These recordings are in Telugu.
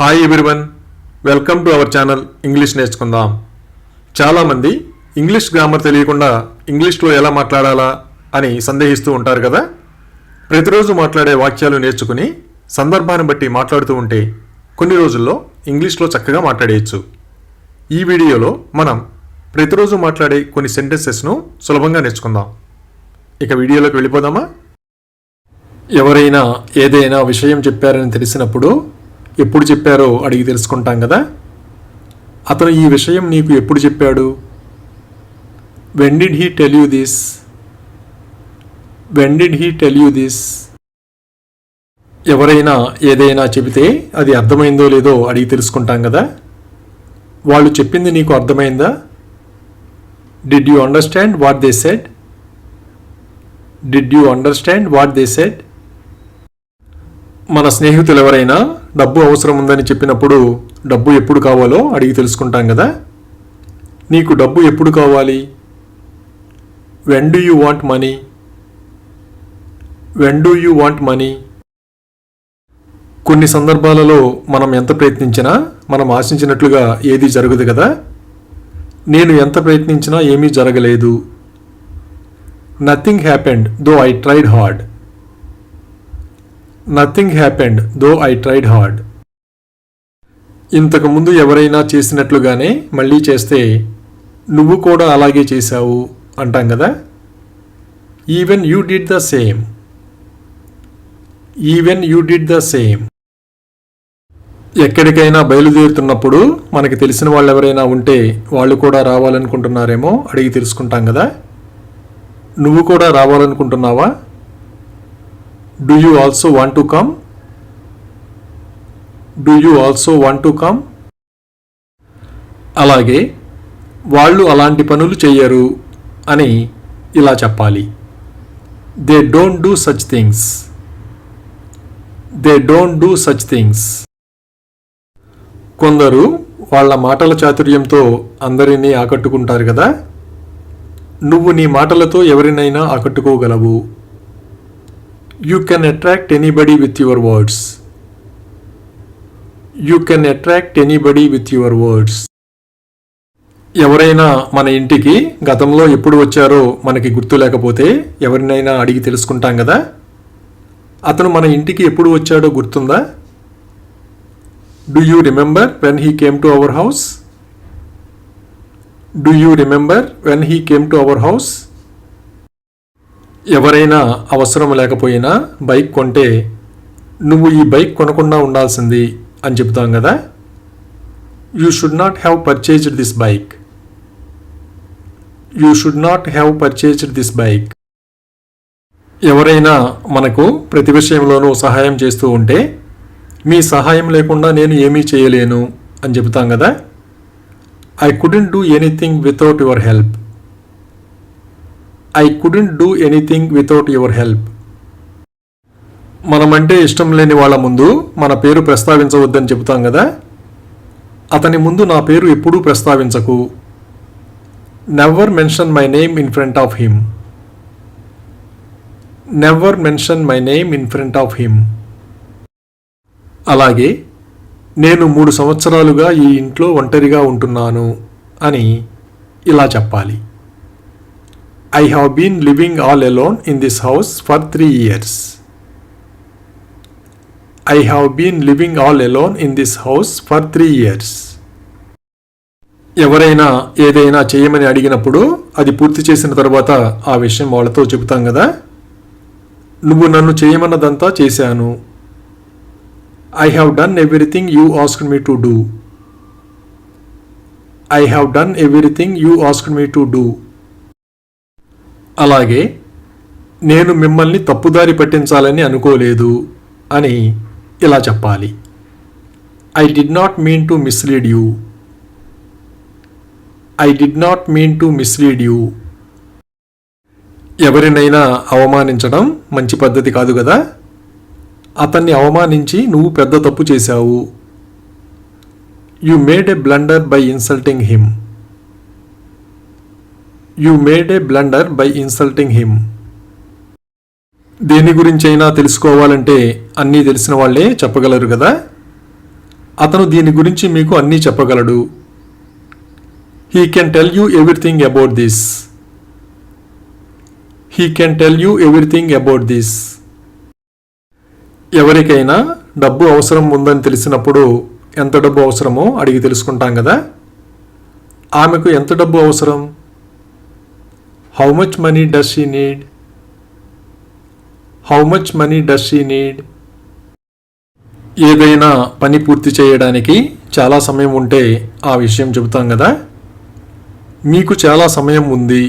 Hi everyone, welcome to our channel English నేర్చుకుందాం. చాలామంది ఇంగ్లీష్ గ్రామర్ తెలియకుండా ఇంగ్లీష్లో ఎలా మాట్లాడాలా అని సందేహిస్తూ ఉంటారు కదా. ప్రతిరోజు మాట్లాడే వాక్యాలు నేర్చుకుని సందర్భాన్ని బట్టి మాట్లాడుతూ ఉంటే కొన్ని రోజుల్లో ఇంగ్లీష్లో చక్కగా మాట్లాడేయచ్చు. ఈ వీడియోలో మనం ప్రతిరోజు మాట్లాడే కొన్ని సెంటెన్సెస్ను సులభంగా నేర్చుకుందాం. ఇక వీడియోలోకి వెళ్ళిపోదామా? ఎవరైనా ఏదైనా విషయం చెప్పారని తెలిసినప్పుడు ఎప్పుడు చెప్పారో అడిగి తెలుసుకుంటాం కదా. అతను ఈ విషయం నీకు ఎప్పుడు చెప్పాడు? When did he tell you this? When did he tell you this? ఎవరైనా ఏదైనా చెబితే అది అర్థమైందో లేదో అడిగి తెలుసుకుంటాం కదా. వాళ్ళు చెప్పింది నీకు అర్థమైందా? Did you understand what they said? Did you understand what they said? మన స్నేహితులు ఎవరైనా డబ్బు అవసరం ఉందని చెప్పినప్పుడు డబ్బు ఎప్పుడు కావాలో అడిగి తెలుసుకుంటాం కదా. నీకు డబ్బు ఎప్పుడు కావాలి? When do you want money? When do you want money? కొన్ని సందర్భాలలో మనం ఎంత ప్రయత్నించినా మనం ఆశించినట్లుగా ఏది జరగదు కదా. నేను ఎంత ప్రయత్నించినా ఏమీ జరగలేదు. Nothing happened though I tried hard. Nothing happened though I tried hard. ఇంతకుముందు ఎవరైనా చేసినట్లుగానే మళ్ళీ చేస్తే నువ్వు కూడా అలాగే చేశావు అంటాం కదా. Even you did the same. Even you did the same. ఎక్కడికైనా బయలుదేరుతున్నప్పుడు మనకి తెలిసిన వాళ్ళు ఎవరైనా ఉంటే వాళ్ళు కూడా రావాలనుకుంటున్నారేమో అడిగి తెలుసుకుంటాం కదా. నువ్వు కూడా రావాలనుకుంటున్నావా? Do you also want to come? Do you also want to come? అలాగే వాళ్ళు అలాంటి పనులు చెయ్యరు అని ఇలా చెప్పాలి. They don't do such things. They don't do such things. కొందరు వాళ్ళ మాటల చాతుర్యంతో అందరినీ ఆకట్టుకుంటారు కదా. నువ్వు నీ మాటలతో ఎవరినైనా ఆకట్టుకోగలవు. You can attract anybody with your words. You can attract anybody with your words. ఎవరైనా మన ఇంటికి గతంలో ఎప్పుడు వచ్చారో మనకి గుర్తు లేకపోతే ఎవరినైనా అడిగి తెలుసుకుంటాం కదా. అతను మన ఇంటికి ఎప్పుడు వచ్చాడో గుర్తుందా? Do you remember when he came to our house? Do you remember when he came to our house? ఎవరైనా అవసరం లేకపోయినా బైక్ కొంటే నువ్వు ఈ బైక్ కొనకుండా ఉండాల్సింది అని చెప్తాం కదా. You should not have purchased this bike. You should not have purchased this bike. ఎవరైనా మనకు ప్రతి విషయంలోనూ సహాయం చేస్తూ ఉంటే మీ సహాయం లేకుండా నేను ఏమీ చేయలేను అని చెప్తాం కదా. I couldn't do anything without your help. I couldn't do anything without your help. మనమంటే ఇష్టం లేని వాళ్ళ ముందు మన పేరు ప్రస్తావించవద్దని చెబుతాం కదా. అతని ముందు నా పేరు ఎప్పుడూ ప్రస్తావించకు. Never mention my name in front of him. Never mention my name in front of him. అలాగే నేను 3 సంవత్సరాలుగా ఈ ఇంట్లో ఒంటరిగా ఉంటున్నాను అని ఇలా చెప్పాలి. I have been living all alone in this house for 3 years. I have been living all alone in this house for 3 years. ఎవరైనా ఏదైనా చేయమని అడిగినప్పుడు అది పూర్తి చేసిన తర్వాత ఆ విషయం వాళ్ళతో చెబుతాం కదా. నువ్వు నన్ను చేయమన్నదంతా చేశాను. I have done everything you asked me to do. I have done everything you asked me to do. అలాగే నేను మిమ్మల్ని తప్పుదారి పట్టించాలని అనుకోలేదు అని ఇలా చెప్పాలి. I did not mean to mislead you. I did not mean to mislead you. ఎవరినైనా అవమానించడం మంచి పద్ధతి కాదు కదా. అతన్ని అవమానించి నువ్వు పెద్ద తప్పు చేశావు. You made a blunder by insulting him. You made a blunder by insulting him. దేని గురించైనా తెలుసుకోవాలంటే అన్నీ తెలిసిన వాళ్ళే చెప్పగలరు కదా. అతను దీని గురించి మీకు అన్నీ చెప్పగలడు. He can tell you everything about this. He can tell you everything about this. ఎవరికైనా డబ్బు అవసరం ఉందని తెలిసినప్పుడు ఎంత డబ్బు అవసరమో అడిగి తెలుసుకుంటాం కదా. ఆమెకు ఎంత డబ్బు అవసరం? How much money does she need? How much money does she need? ఏదైనా పని పూర్తి చేయడానికి చాలా సమయం ఉంటే ఆ విషయం చెబుతాం కదా. మీకు చాలా సమయం ఉంది.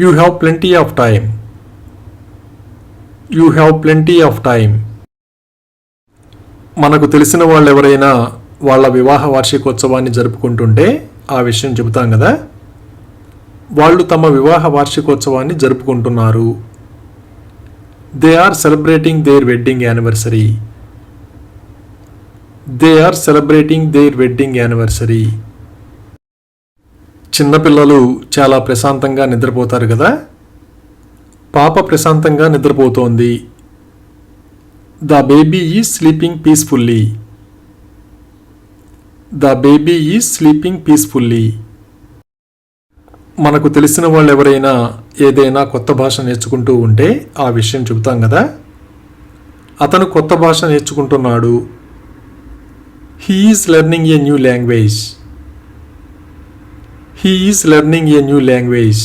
You have plenty of time. You have plenty of time. మనకు తెలిసిన వాళ్ళు ఎవరైనా వాళ్ళ వివాహ వార్షికోత్సవాన్ని జరుపుకుంటుంటే ఆ విషయం చెబుతాం కదా. వాళ్ళు తమ వివాహ వార్షికోత్సవాన్ని జరుపుకుంటున్నారు. They are celebrating their wedding anniversary. They are celebrating their wedding anniversary. చిన్నపిల్లలు చాలా ప్రశాంతంగా నిద్రపోతారు కదా. పాప ప్రశాంతంగా నిద్రపోతోంది. The baby is sleeping peacefully. The baby is sleeping peacefully. మనకు తెలిసిన వాళ్ళు ఎవరైనా ఏదైనా కొత్త భాష నేర్చుకుంటూ ఉంటే ఆ విషయం చెబుతాం కదా. అతను కొత్త భాష నేర్చుకుంటున్నాడు. He is learning a new language. He is learning a new language.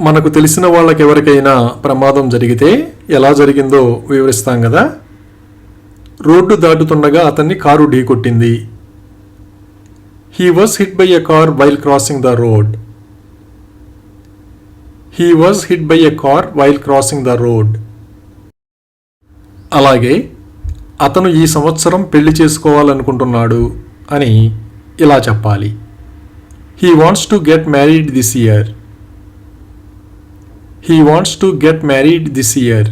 మనకు తెలిసిన వాళ్ళకి ఎవరికైనా ప్రమాదం జరిగితే ఎలా జరిగిందో వివరిస్తాం కదా. రోడ్డు దాటుతుండగా అతన్ని కారు ఢీకొట్టింది. He was hit by a car while crossing the road. He was hit by a car while crossing the road. అలాగే అతను ఈ సంవత్సరం పెళ్లి చేసుకోవాలనుకుంటున్నాడు అని ఇలా చెప్పాలి. He wants to get married this year. He wants to get married this year.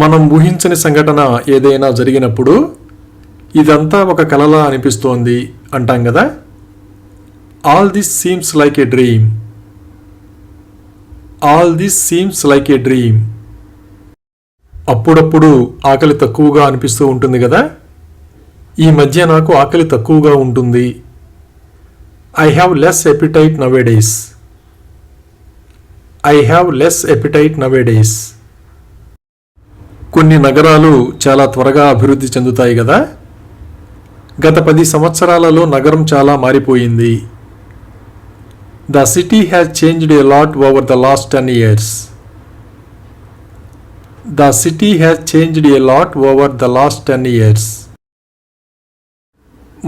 మనం ఊహించని సంఘటన ఏదైనా జరిగినప్పుడు ఇదంతా ఒక కలలా అనిపిస్తోంది అంటాం కదా. All this seems like A dream. All this seems like A dream. అప్పుడప్పుడు ఆకలి తక్కువగా అనిపిస్తూ ఉంటుంది కదా. ఈ మధ్య నాకు ఆకలి తక్కువగా ఉంటుంది. I have less appetite nowadays. I have less appetite nowadays. కొన్ని నగరాలు చాలా త్వరగా అభివృద్ధి చెందుతాయి కదా. గత 10 సంవత్సరాలలో నగరం చాలా మారిపోయింది. The city has changed a lot over the last 10 years. The city has changed a lot over the last 10 years.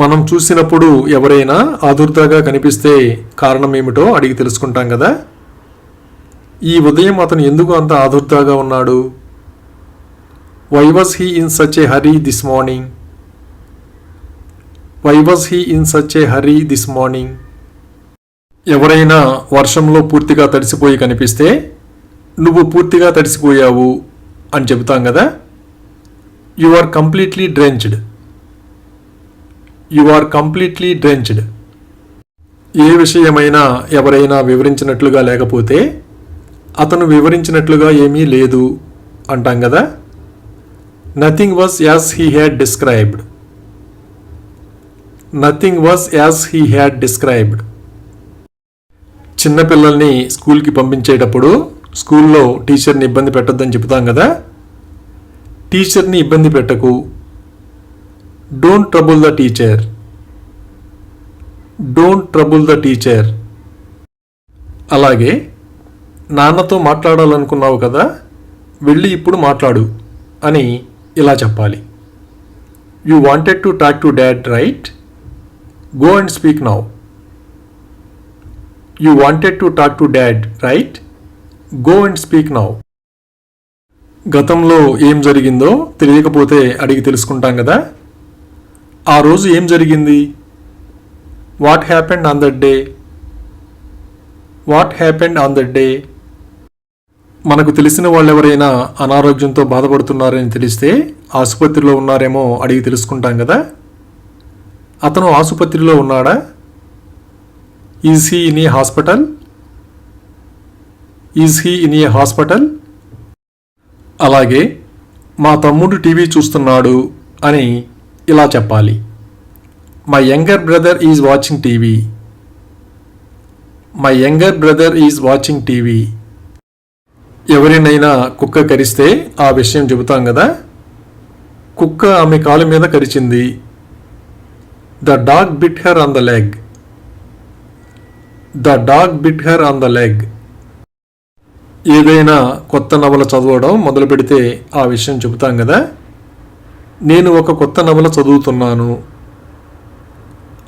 మనం చూసినప్పుడు ఎవరైనా ఆదుర్దాగా కనిపిస్తే కారణం ఏమిటో అడిగి తెలుసుకుంటాం కదా. ఈ ఉదయం అతను ఎందుకు అంత ఆదుర్దాగా ఉన్నాడు? Why was he in such a hurry this morning? Why was he in such a hurry this morning? ఎవరైనా వర్షంలో పూర్తిగా తడిసిపోయి కనిపిస్తే నువ్వు పూర్తిగా తడిసిపోయావు అని చెబుతాం కదా. You are completely drenched. You are completely drenched. ఏ విషయమైనా ఎవరైనా వివరించినట్లుగా లేకపోతే అతను వివరించినట్లుగా ఏమీ లేదు అంటాం కదా. Nothing was as he had described. Nothing was as he had described. చిన్నపిల్లల్ని స్కూల్కి పంపించేటప్పుడు స్కూల్లో టీచర్ని ఇబ్బంది పెట్టొద్దని చెబుతాం కదా. టీచర్ని ఇబ్బంది పెట్టకు. Don't trouble the teacher. Don't trouble the teacher. అలాగే నాన్నతో మాట్లాడాలనుకున్నావు కదా, వెళ్ళి ఇప్పుడు మాట్లాడు అని ఇలా చెప్పాలి. You wanted to talk to dad right? Go and speak now. You wanted to talk to dad right? Go and speak now. గతంలో ఏం జరిగిందో తెలియకపోతే అడిగి తెలుసుకుంటాం కదా. ఆ రోజు ఏం జరిగింది? What happened on that day? What happened on that day? మనకు తెలిసిన వాళ్ళెవరైనా అనారోగ్యంతో బాధపడుతున్నారని తెలిస్తే ఆసుపత్రిలో ఉన్నారేమో అడిగి తెలుసుకుంటాం కదా. అతను ఆసుపత్రిలో ఉన్నాడా? Is he in a hospital? Is he in a hospital? అలాగే మా తమ్ముడు టీవీ చూస్తున్నాడు అని ఇలా చెప్పాలి. My younger brother is watching TV. My younger brother is watching TV. ఎవరినైనా కుక్క కరిస్తే ఆ విషయం చెబుతాం కదా. కుక్క ఆమె కాలు మీద కరిచింది. The dog bit her on the leg. The dog bit her on the leg. ఏదైనా కొత్త నవల చదవడం మొదలు పెడితే ఆ విషయం చెబుతాం కదా. నేను ఒక కొత్త నవల చదువుతున్నాను.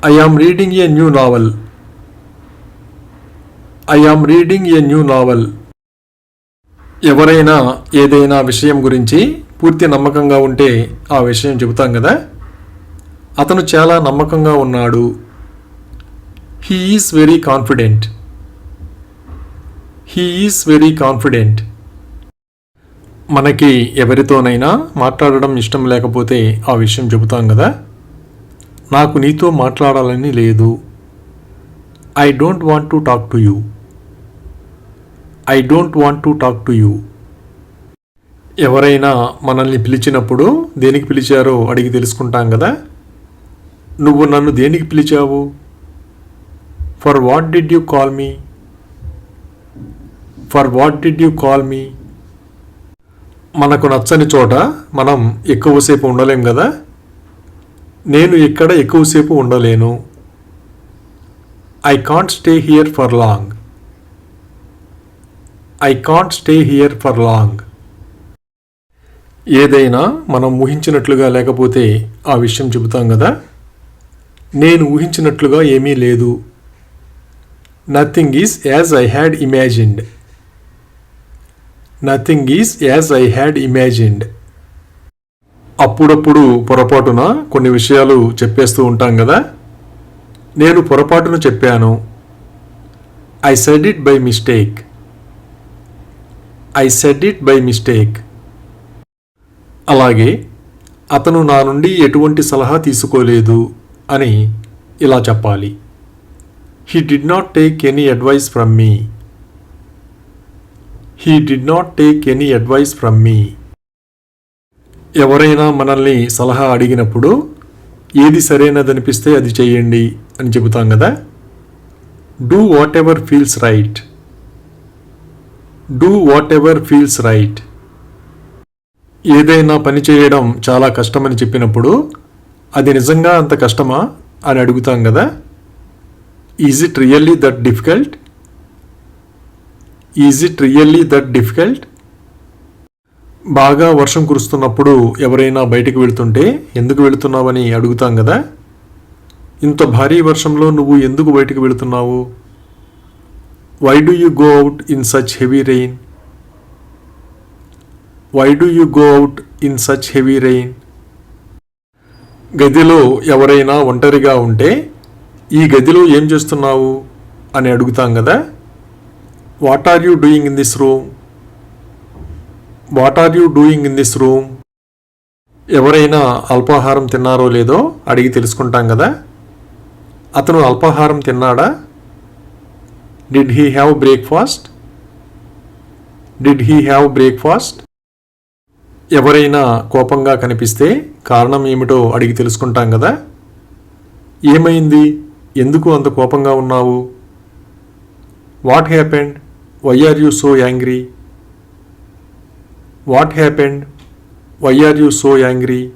I am reading a new novel. I am reading a new novel. ఎవరైనా ఏదైనా విషయం గురించి పూర్తి నమ్మకంగా ఉంటే ఆ విషయం చెబుతాం కదా. అతను చాలా నమ్మకంగా ఉన్నాడు. He is very confident. He is very confident. మనకి ఎవరితోనైనా మాట్లాడడం ఇష్టం లేకపోతే ఆ విషయం చెబుతాం కదా. నాకు నీతో మాట్లాడాలని లేదు. I don't want to talk to you. I don't want to talk to you. ఎవరైనా మనల్ని పిలిచినప్పుడు దేనికి పిలిచారో అడిగి తెలుసుకుంటాం కదా. నువ్వు నన్ను దేనికి పిలిచావు? For what did you call me? For what did you call me? మనకు నచ్చని చోట మనం ఎక్కువసేపు ఉండలేం కదా. నేను ఇక్కడ ఎక్కువసేపు ఉండలేను. I can't stay here for long. I can't stay here for long. ఏదైనా మనం ఊహించినట్లుగా లేకపోతే ఆ విషయం చెబుతాం కదా. నేను ఊహించినట్లుగా ఏమీ లేదు. Nothing is as I had imagined. Nothing is as I had imagined. అప్పుడప్పుడు పొరపాటున కొన్ని విషయాలు చెప్పేస్తూ ఉంటాం కదా. నేను పొరపాటున చెప్పాను. I said it by mistake. I said it by mistake. అలాగే అతను నా నుండి ఎటువంటి సలహా తీసుకోలేదు అని ఇలా చెప్పాలి. He did not take any advice from me. He did not take any advice from మీ. ఎవరైనా మనల్ని సలహా అడిగినప్పుడు ఏది సరైనదనిపిస్తే అది చేయండి అని చెబుతాం కదా. Do what ever feels right. Do what ever feels right. ఏదైనా పని చేయడం చాలా కష్టమని చెప్పినప్పుడు అది నిజంగా అంత కష్టమా అని అడుగుతాం కదా. Is it really that difficult? Is it really that difficult? బాగా వర్షం కురుస్తున్నప్పుడు ఎవరైనా బయటికి వెళ్తుంటే ఎందుకు వెళుతున్నావని అడుగుతాం కదా. ఇంత భారీ వర్షంలో నువ్వు ఎందుకు బయటికి వెళుతున్నావు? Why do you go out in such heavy rain? Why do you go out in such heavy rain? గదిలో ఎవరైనా ఒంటరిగా ఉంటే ఈ గదిలో ఏం చేస్తున్నావు అని అడుగుతాం కదా. What are you doing in this room? What are you doing in this room? ఎవరైనా అల్పాహారం తిన్నారో లేదో అడిగి తెలుసుకుంటాం కదా. అతను అల్పాహారం తిన్నాడా? Did he have breakfast? Did he have breakfast? ఎవరైనా కోపంగా కనిపిస్తే కారణం ఏమిటో అడిగి తెలుసుకుంటాం కదా. ఏమైంది? ఎందుకు అంత కోపంగా ఉన్నావు? What happened? Why are you so angry? What happened? Why are you so angry?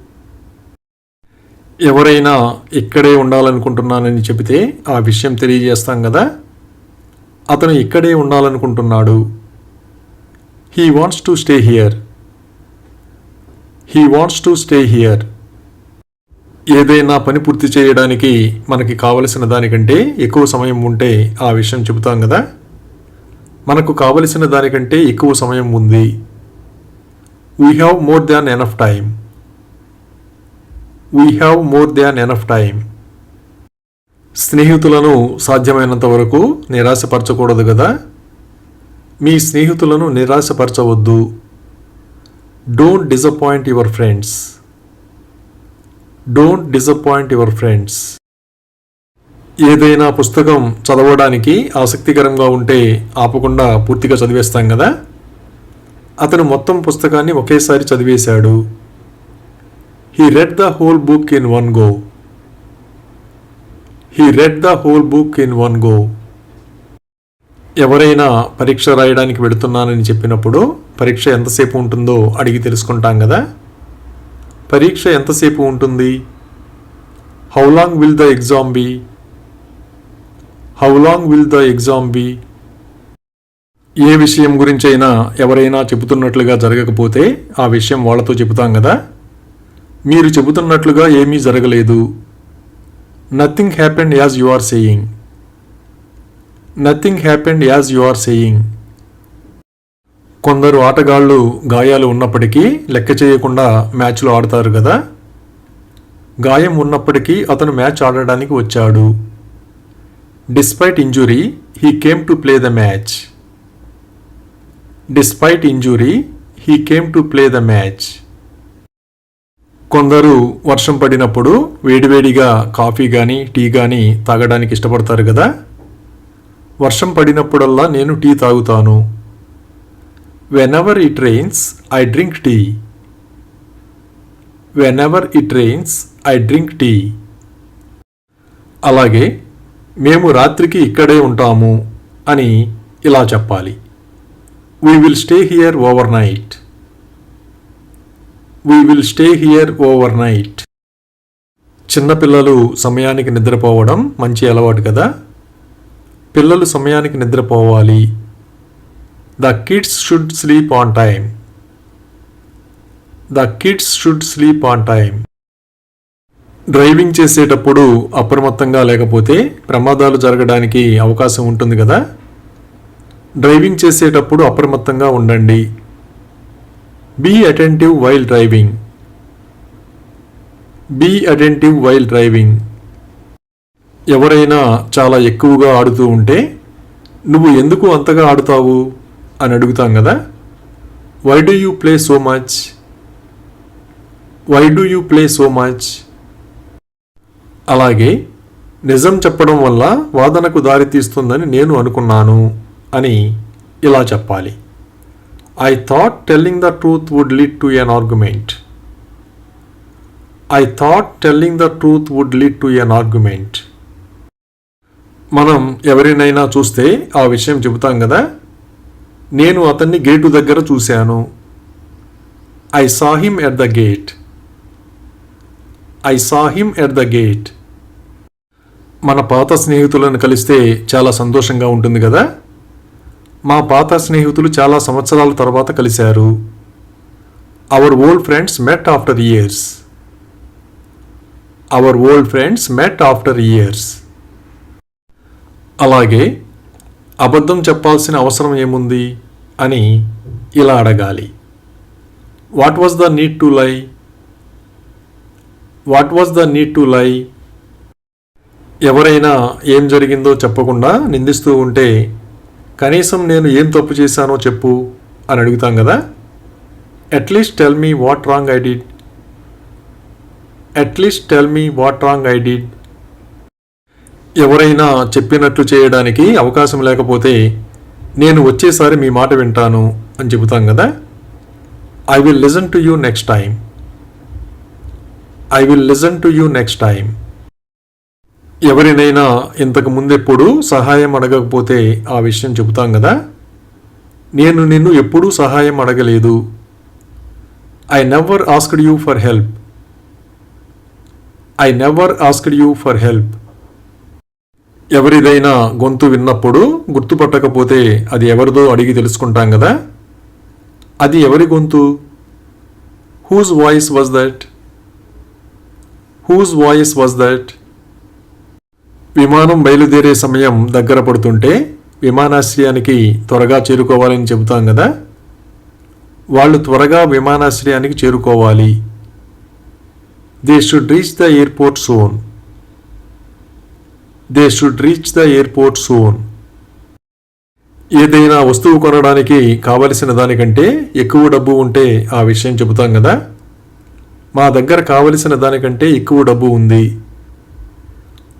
ఎవరైనా ఇక్కడే ఉండాలనుకుంటున్నానని చెబితే ఆ విషయం తెలియజేస్తాం కదా. అతను ఇక్కడే ఉండాలనుకుంటున్నాడు. He wants to stay here. He wants to stay here. ఏదైనా పని పూర్తి చేయడానికి మనకి కావలసిన దానికంటే ఎక్కువ సమయం ఉంటే ఆ విషయం చెబుతాం కదా. మనకు కావలసిన దానికంటే ఎక్కువ సమయం ఉంది. We have more than enough time. We have more than enough time. స్నేహితులను సాధ్యమైనంత వరకు నిరాశపరచకూడదు కదా. మీ స్నేహితులను నిరాశపరచవద్దు. Don't disappoint your friends. Don't disappoint your friends. ఏదైనా పుస్తకం చదవడానికి ఆసక్తికరంగా ఉంటే ఆపకుండా పూర్తిగా చదివేస్తాం కదా. అతను మొత్తం పుస్తకాన్ని ఒకేసారి చదివేశాడు. He read the whole book in one go. He read the whole book in one go. ఎవరైనా పరీక్ష రాయడానికి వెళుతున్నానని చెప్పినప్పుడు పరీక్ష ఎంతసేపు ఉంటుందో అడిగి తెలుసుకుంటాం కదా. పరీక్ష ఎంతసేపు ఉంటుంది? How long will the exam be? How long will the exam be? ఏ విషయం గురించైనా ఎవరైనా చెబుతున్నట్లుగా జరగకపోతే ఆ విషయం వాళ్ళతో చెబుతాం కదా. మీరు చెబుతున్నట్లుగా ఏమీ జరగలేదు. Nothing happened as you are saying. Nothing happened as you are saying. కొందరు ఆటగాళ్ళు గాయాలు ఉన్నప్పటికీ లెక్క చేయకుండా మ్యాచ్లో ఆడతారు కదా. గాయం ఉన్నప్పటికీ అతను మ్యాచ్ ఆడడానికి వచ్చాడు. Despite injury he came to play the match. Despite injury he came to play the match. కొందరు వర్షం పడినప్పుడు వేడివేడిగా కాఫీ కానీ టీ కానీ తాగడానికి ఇష్టపడతారు కదా. వర్షం పడినప్పుడల్లా నేను టీ తాగుతాను. Whenever it rains, I drink tea. Whenever it rains, I drink tea. అలాగే మేము రాత్రికి ఇక్కడే ఉంటాము అని ఇలా చెప్పాలి. We will stay here overnight. We will stay here overnight. చిన్నపిల్లలు సమయానికి నిద్రపోవడం మంచి అలవాటు కదా. పిల్లలు సమయానికి నిద్రపోవాలి. The kids should sleep on time. The kids should sleep on time. Driving చేసేటప్పుడు అప్రమత్తంగా లేకపోతే ప్రమాదాలు జరగడానికి అవకాశం ఉంటుంది కదా. డ్రైవింగ్ చేసేటప్పుడు అప్రమత్తంగా ఉండండి. Be attentive while driving. Be attentive while driving. ఎవరైనా చాలా ఎక్కువగా ఆడుతూ ఉంటే నువ్వు ఎందుకు అంతగా ఆడుతావు అని అడుగుతాం కదా. Why do you play so much? Why do you play so much? అలాగే నిజం చెప్పడం వల్ల వాదనకు దారితీస్తుందని నేను అనుకున్నాను అని ఇలా చెప్పాలి. I thought telling the truth would lead to an argument. I thought telling the truth would lead to an argument. మనం ఎవరినైనా చూస్తే ఆ విషయం చెబుతాం కదా. నేను అతన్ని గేటు దగ్గర చూశాను. I saw him at the gate. I saw him at the gate. మన పాత స్నేహితులను కలిస్తే చాలా సంతోషంగా ఉంటుంది కదా. మా పాత స్నేహితులు చాలా సంవత్సరాల తర్వాత కలిశారు. Our old friends met after years. Our old friends met after years. అలాగే అబద్ధం చెప్పాల్సిన అవసరం ఏముంది అని ఇలా అడగాలి. What was the need to lie? What was the need to lie? ఎవరైనా ఏం జరిగిందో చెప్పకుండా నిందిస్తూ ఉంటే కనీసం నేను ఏం తప్పు చేశానో చెప్పు అని అడుగుతాం కదా. At least tell me what wrong I did. At least tell me what wrong I did. ఎవరైనా చెప్పినట్లు చేయడానికి అవకాశం లేకపోతే నేను వచ్చేసారి మీ మాట వింటాను అని చెబుతాం కదా. I will listen to you next time. I will listen to you next time. ఎవరినైనా ఇంతకు ముందెప్పుడు సహాయం అడగకపోతే ఆ విషయం చెబుతాం కదా. నేను నిన్ను ఎప్పుడూ సహాయం అడగలేదు. I never asked you for help. I never asked you for help. ఎవరిదైనా గొంతు విన్నప్పుడు గుర్తుపట్టకపోతే అది ఎవరిదో అడిగి తెలుసుకుంటాం కదా. అది ఎవరి గొంతు? Whose voice was that? Whose voice was that? విమానం బయలుదేరే సమయం దగ్గర పడుతుంటే విమానాశ్రయానికి త్వరగా చేరుకోవాలని చెబుతాం కదా. వాళ్ళు త్వరగా విమానాశ్రయానికి చేరుకోవాలి. They should reach the airport soon. They should reach the airport soon. ఏదైనా వస్తువు కొనడానికి కావలసిన దానికంటే ఎక్కువ డబ్బు ఉంటే ఆ విషయం చెబుతాం కదా. మా దగ్గర కావలసిన దానికంటే ఎక్కువ డబ్బు ఉంది.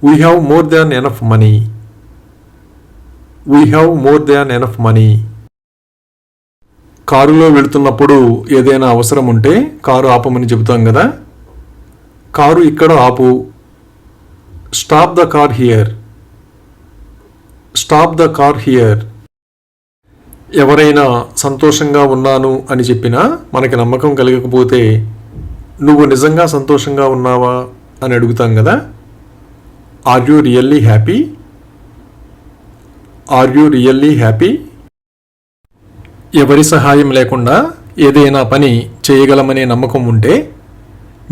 We have more than enough money. We have more than enough money. కారులో వెళుతున్నప్పుడు ఏదైనా అవసరం ఉంటే కారు ఆపమని చెబుతాం కదా. కారు ఇక్కడ ఆపు. Stop the car here. Stop the car here. ఎవరైనా సంతోషంగా ఉన్నాను అని చెప్పినా మనకి నమ్మకం కలగకపోతే నువ్వు నిజంగా సంతోషంగా ఉన్నావా అని అడుగుతాం కదా. Are you really happy? Are you really happy? ఎవరి సహాయం లేకుండా ఏదైనా పని చేయగలమనే నమ్మకం ఉంటే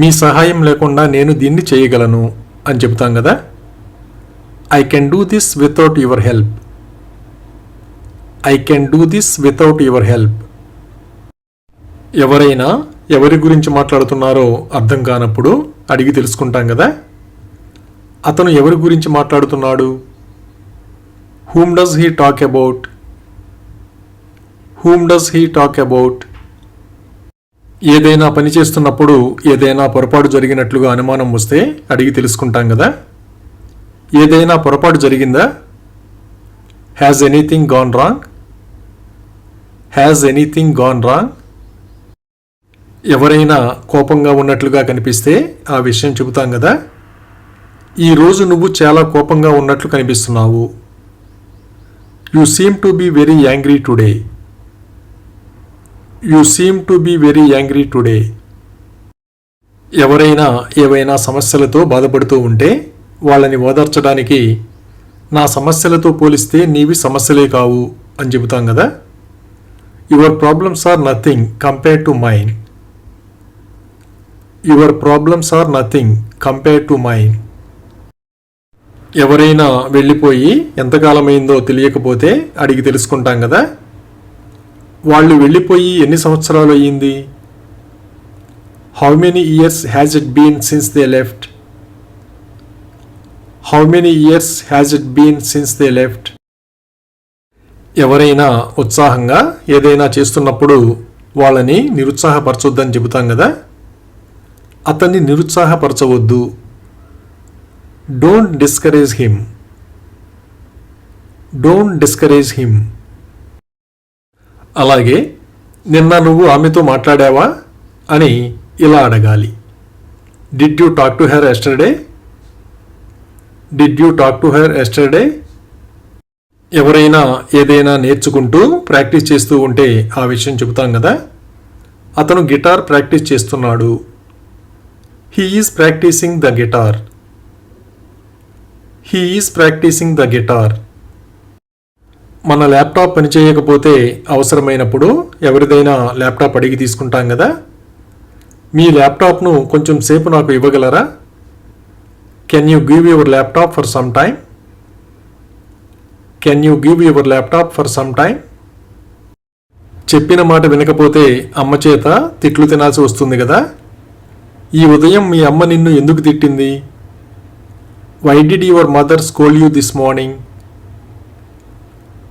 మీ సహాయం లేకుండా నేను దీన్ని చేయగలను అని చెబుతాం కదా. I can do this without your help. I can do this without your help. ఎవరైనా ఎవరి గురించి మాట్లాడుతున్నారో అర్థం కానప్పుడు అడిగి తెలుసుకుంటాం కదా. అతను ఎవరి గురించి మాట్లాడుతున్నాడు? Whom does he talk about? Whom does he talk about? ఏదైనా పని చేస్తున్నప్పుడు ఏదైనా పొరపాటు జరిగినట్లుగా అనుమానం వస్తే అడిగి తెలుసుకుంటాం కదా. ఏదైనా పొరపాటు జరిగిందా? Has anything gone wrong? Has anything gone wrong? ఎవరైనా కోపంగా ఉన్నట్లుగా కనిపిస్తే ఆ విషయం చెబుతాం కదా. ఈరోజు నువ్వు చాలా కోపంగా ఉన్నట్లు కనిపిస్తున్నావు. You seem to be very angry today. You seem to be very angry today. ఎవరైనా ఏవైనా సమస్యలతో బాధపడుతూ ఉంటే వాళ్ళని ఓదార్చడానికి నా సమస్యలతో పోలిస్తే నీవి సమస్యలే కావు అని చెబుతాం కదా. Your problems are nothing compare to mine. Your problems are nothing compare to mine. ఎవరైనా వెళ్ళిపోయి ఎంతకాలమైందో తెలియకపోతే అడిగి తెలుసుకుంటాం కదా. వాళ్ళు వెళ్ళిపోయి ఎన్ని సంవత్సరాలు అయ్యింది? How many years has it been since they left? How many years has it been since they left? ఎవరైనా ఉత్సాహంగా ఏదైనా చేస్తున్నప్పుడు వాళ్ళని నిరుత్సాహపరచొద్దని చెబుతాం కదా. అతన్ని నిరుత్సాహపరచవద్దు. Don't discourage him. Don't discourage him. అలాగే నిన్న నువ్వు ఆమెతో మాట్లాడావా అని ఇలా అడగాలి. Did you talk to her yesterday? Did you talk to her yesterday? ఎవరైనా ఏదైనా నేర్చుకుంటూ ప్రాక్టీస్ చేస్తూ ఉంటే ఆ విషయం చెబుతాం కదా. అతను గిటార్ ప్రాక్టీస్ చేస్తున్నాడు. He is practising the guitar. He is practising the guitar. మన ల్యాప్టాప్ పనిచేయకపోతే అవసరమైనప్పుడు ఎవరిదైనా ల్యాప్టాప్ అడిగి తీసుకుంటాం కదా. మీ ల్యాప్టాప్ను కొంచెం సేపు నాకు ఇవ్వగలరా? Can you give your laptop for some time? Can you give your laptop for some time? చెప్పిన మాట వినకపోతే అమ్మ చేత తిట్లు తినాల్సి వస్తుంది కదా. ఈ ఉదయం మీ అమ్మ నిన్ను ఎందుకు తిట్టింది? Why did your mother scold you this morning?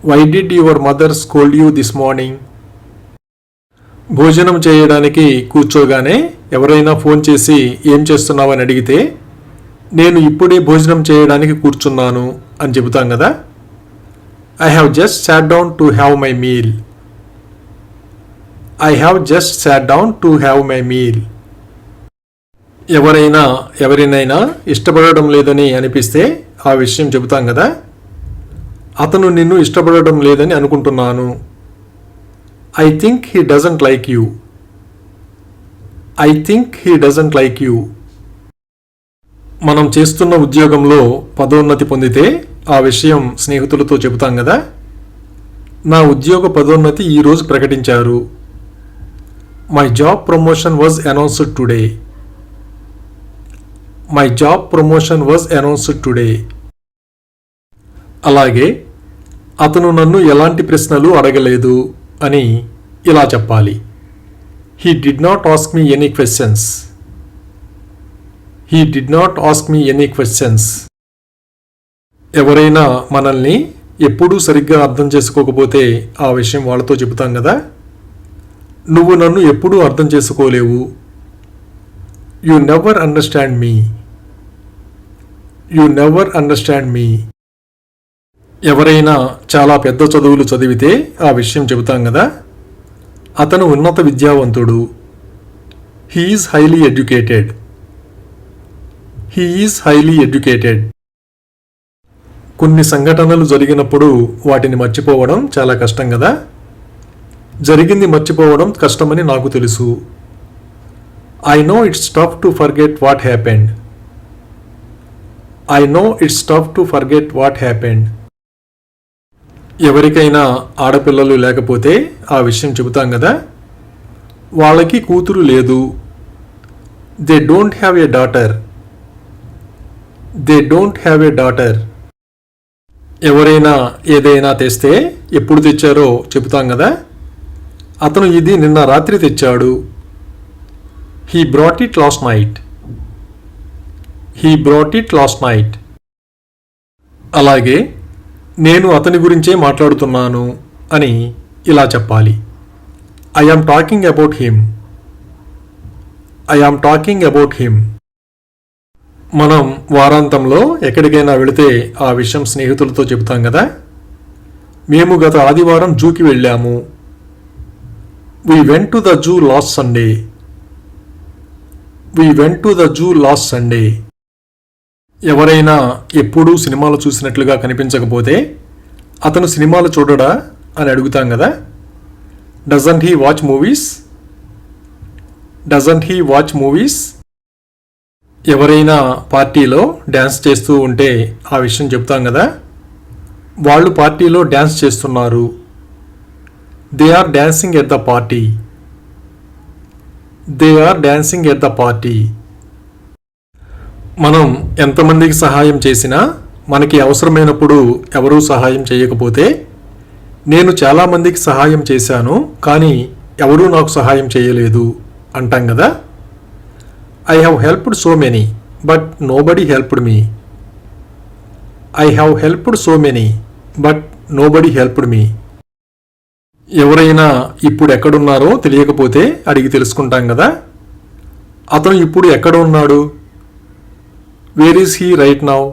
Why did your mother scold you this morning? భోజనం చేయడానికి కూర్చోగానే ఎవరైనా ఫోన్ చేసి ఏం చేస్తున్నావని అడిగితే నేను ఇప్పుడే భోజనం చేయడానికి కూర్చున్నాను అని చెబుతాం కదా. I have just sat down to have my meal. I have just sat down to have my meal. ఎవరినైనా ఇష్టపడడం లేదని అనిపిస్తే ఆ విషయం చెబుతాం కదా. అతను నిన్ను ఇష్టపడడం లేదని అనుకుంటున్నాను. I think he doesn't like you. I think he doesn't like you. మనం చేస్తున్న ఉద్యోగంలో పదోన్నతి పొందితే ఆ విషయం స్నేహితులతో చెబుతాం కదా. నా ఉద్యోగ పదోన్నతి ఈరోజు ప్రకటించారు. My job promotion was announced today. My job promotion was announced today. అలాగే అతను నన్ను ఎలాంటి ప్రశ్నలు అడగలేదు అని ఇలా చెప్పాలి. He did not ask me any questions. He did not ask me any questions. ఎవరైనా మనల్ని ఎప్పుడూ సరిగ్గా అర్థం చేసుకోకపోతే ఆ విషయం వాళ్ళతో చెబుతాం కదా. నువ్వు నన్ను ఎప్పుడూ అర్థం చేసుకోలేవు. You never understand me. You never understand me. ఎవరైనా చాలా పెద్ద చదువులు చదివితే ఆ విషయం చెబుతాం కదా. అతను ఉన్నత విద్యావంతుడు. He is highly educated. He is highly educated. కొన్ని సంఘటనలు జరిగినప్పుడు వాటిని మర్చిపోవడం చాలా కష్టం కదా. జరిగింది మర్చిపోవడం కష్టమని నాకు తెలుసు. I know it's tough to forget what happened. I know it's tough to forget what happened. ఎవరికైనా ఆడపిల్లలు లేకపోతే ఆ విషయం చెబుతాం కదా. వాళ్ళకి కూతురు లేదు. They don't have a daughter. They don't have a daughter. ఎవరైనా ఏదైనా తెస్తే ఎప్పుడు తెచ్చారో చెబుతాం కదా. అతను ఇది నిన్న రాత్రి తెచ్చాడు. He brought it last night. He brought it last night. అలాగే నేను అతని గురించే మాట్లాడుతున్నాను అని ఇలా చెప్పాలి. I am talking about him. I am talking about him. మనం వారాంతంలో ఎక్కడికైనా వెళితే ఆ విషయం స్నేహితులతో చెబుతాం కదా. మేము గత ఆదివారం జూకి వెళ్ళాము. We went to the zoo last Sunday. We went to the zoo last Sunday. ఎవరైనా ఎప్పుడూ సినిమాలు చూసినట్లుగా కనిపించకపోతే అతను సినిమాలు చూడడా అని అడుగుతాం కదా. Doesn't he watch movies. Doesn't he watch movies. ఎవరైనా పార్టీలో డ్యాన్స్ చేస్తూ ఉంటే ఆ విషయం చెప్తాం కదా. వాళ్ళు పార్టీలో డ్యాన్స్ చేస్తున్నారు. They are dancing at the party. They are dancing at the party. మనం ఎంతమందికి సహాయం చేసినా మనకి అవసరమైనప్పుడు ఎవరూ సహాయం చేయకపోతే నేను చాలామందికి సహాయం చేశాను కానీ ఎవరూ నాకు సహాయం చేయలేదు అంటాం కదా. I have helped so many, but nobody helped me. I have helped so many, but nobody helped me. ఎవరైనా ఇప్పుడు ఎక్కడున్నారో తెలియకపోతే అడిగి తెలుసుకుంటాం కదా. అతను ఇప్పుడు ఎక్కడ ఉన్నాడు. Where is he right now.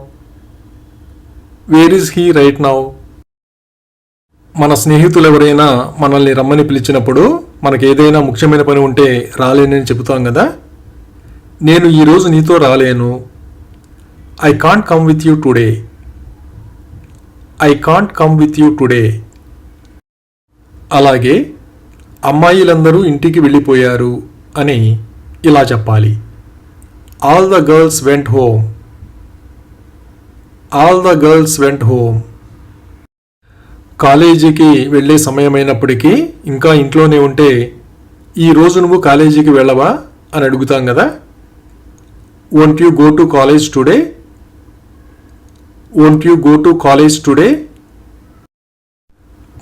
Where is he right now. మన స్నేహితులు ఎవరైనా మనల్ని రమ్మని పిలిచినప్పుడు మనకేదైనా ముఖ్యమైన పని ఉంటే రాలేనని చెబుతాం కదా. నేను ఈరోజు నీతో రాలేను. I can't come with you today. I can't come with you today. అలాగే అమ్మాయిలందరూ ఇంటికి వెళ్ళిపోయారు అని ఇలా చెప్పాలి. All the girls went home. All the girls went home. కాలేజీకి వెళ్ళే సమయమైనప్పటికీ ఇంకా ఇంట్లోనే ఉంటే ఈ రోజు నువ్వు కాలేజీకి వెళ్ళవా అని అడుగుతాం కదా. Won't you go to college today? Won't you go to college today?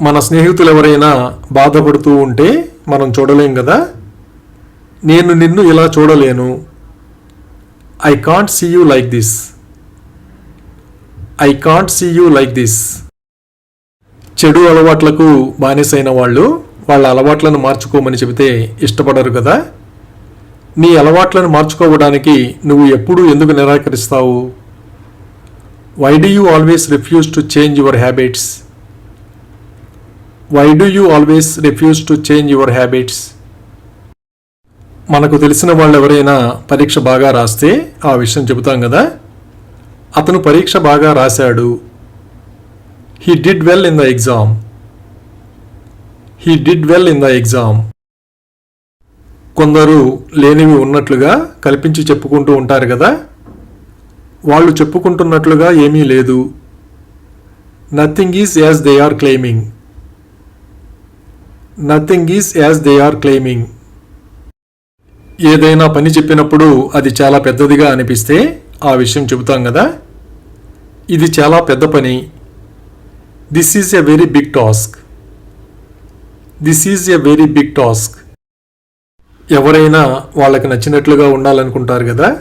మన స్నేహితులు ఎవరైనా బాధపడుతూ ఉంటే మనం చూడలేం కదా. నేను నిన్ను ఇలా చూడలేను. I can't see you like this. I can't see you like this. చెడు అలవాట్లకు బానిసైన వాళ్ళు వాళ్ళ అలవాట్లను మార్చుకోమని చెబితే ఇష్టపడరు కదా. నీ అలవాట్లను మార్చుకోవడానికి నువ్వు ఎప్పుడూ ఎందుకు నిరాకరిస్తావు. Why do you always refuse to change your habits. Why do you always refuse to change your habits. మనకు తెలిసిన వాళ్ళు ఎవరైనా పరీక్ష బాగా రాస్తే ఆ విషయం చెబుతాం కదా. అతను పరీక్ష బాగా రాశాడు. He did well in the exam. He did well in the exam. కొందరు లేనివి ఉన్నట్లుగా కల్పించి చెప్పుకుంటూ ఉంటారు కదా. వాళ్ళు చెప్పుకుంటున్నట్లుగా ఏమీ లేదు. Nothing is as they are claiming. Nothing is as they are claiming. ఏదైనా పని చెప్పినప్పుడు అది చాలా పెద్దదిగా అనిపిస్తే ఆ విషయం చెబుతాం కదా. ఇది చాలా పెద్ద పని. This is a very big task. This is a very big task. ఎవరైనా వాళ్ళకి నచ్చినట్లుగా ఉండాలనుకుంటారు కదా.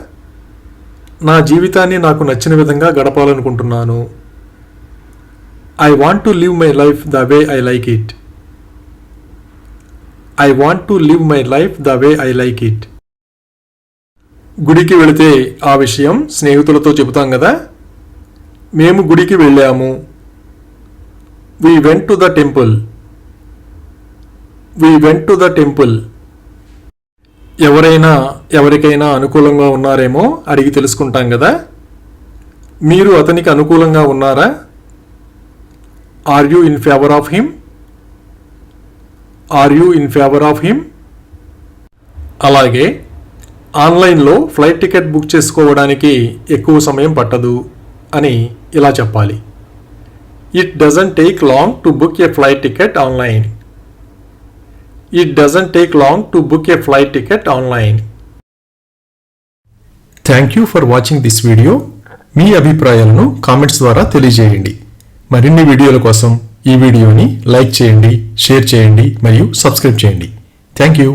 నా జీవితాన్ని నాకు నచ్చిన విధంగా గడపాలనుకుంటున్నాను. I want to live my life the way I like it. I want to live my life the way I like it. గుడికి వెళితే ఆ విషయం స్నేహితులతో చెబుతాం కదా. మేము గుడికి వెళ్ళాము. We went to the temple. We went to the temple. ఎవరికైనా అనుకూలంగా ఉన్నారేమో అడిగి తెలుసుకుంటాం కదా. మీరు అతనికి అనుకూలంగా ఉన్నారా? Are you in favor of him? Are you in favor of him? అలాగే ఆన్లైన్లో ఫ్లైట్ టికెట్ బుక్ చేసుకోవడానికి ఎక్కువ సమయం పట్టదు అని ఇలా చెప్పాలి. It doesn't take long to book a flight ticket online. It doesn't take long to book a flight ticket online. Thank you for watching this video. మీ అభిప్రాయాలను కామెంట్స్ ద్వారా తెలియజేయండి. మరిన్ని వీడియోల కోసం ఈ వీడియోని లైక్ చేయండి, షేర్ చేయండి మరియు సబ్స్క్రైబ్ చేయండి. Thank you.